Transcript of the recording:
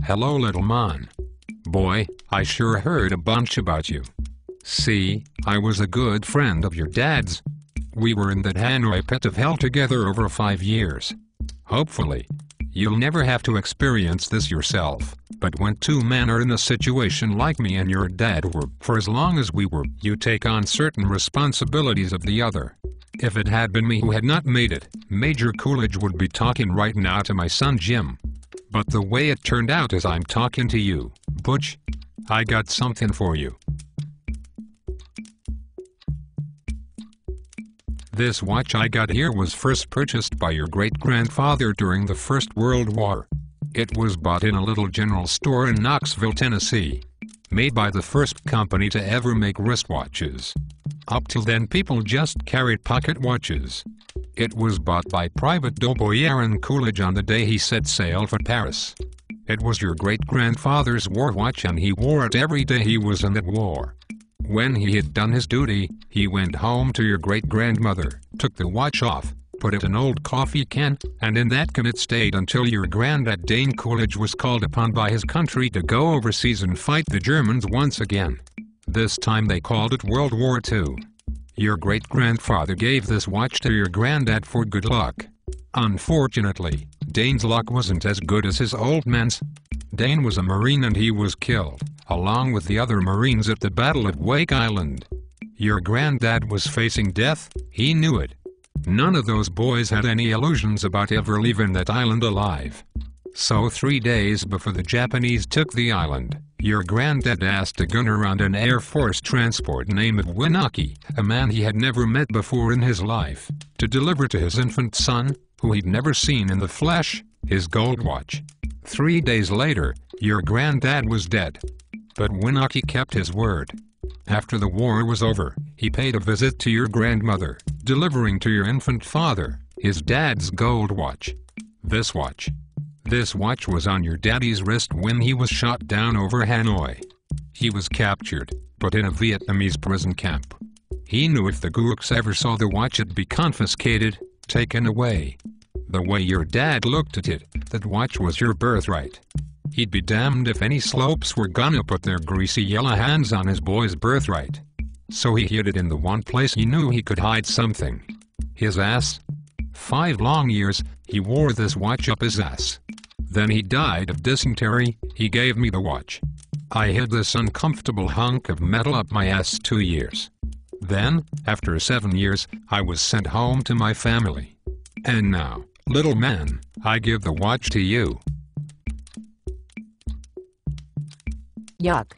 Hello, little man. Boy, I sure heard a bunch about you. See, I was a good friend of your dad's. We were in that Hanoi pit of hell together over 5 years. Hopefully, you'll never have to experience this yourself, but when two men are in a situation like me and your dad were, for as long as we were, you take on certain responsibilities of the other. If it had been me who had not made it, Major Coolidge would be talking right now to my son Jim. But the way it turned out is I'm talking to you, Butch. I got something for you. This watch I got here was first purchased by your great-grandfather during the First World War. It was bought in a little general store in Knoxville, Tennessee. Made by the first company to ever make wristwatches. Up till then people just carried pocket watches. It was bought by Private Doughboy Aaron Coolidge on the day he set sail for Paris. It was your great-grandfather's war watch and he wore it every day he was in that war. When he had done his duty, he went home to your great-grandmother, took the watch off, put it in an old coffee can, and in that can it stayed until your granddad Dane Coolidge was called upon by his country to go overseas and fight the Germans once again. This time they called it World War II. Your great-grandfather gave this watch to your granddad for good luck. Unfortunately, Dane's luck wasn't as good as his old man's. Dane was a Marine and he was killed, along with the other Marines at the Battle of Wake Island. Your granddad was facing death, he knew it. None of those boys had any illusions about ever leaving that island alive. So 3 days before the Japanese took the island, your granddad asked a gunner on an Air Force transport named Winaki, a man he had never met before in his life, to deliver to his infant son, who he'd never seen in the flesh, his gold watch. 3 days later, your granddad was dead. But Winaki kept his word. After the war was over, he paid a visit to your grandmother, delivering to your infant father, his dad's gold watch. This watch was on your daddy's wrist when he was shot down over Hanoi. He was captured, put in a Vietnamese prison camp. He knew if the Gooks ever saw the watch it'd be confiscated, taken away. The way your dad looked at it, that watch was your birthright. He'd be damned if any slopes were gonna put their greasy yellow hands on his boy's birthright. So he hid it in the one place he knew he could hide something. His ass. 5 long years, he wore this watch up his ass. Then he died of dysentery, he gave me the watch. I hid this uncomfortable hunk of metal up my ass 2 years. Then, after 7 years, I was sent home to my family. And now, little man, I give the watch to you. Yuck.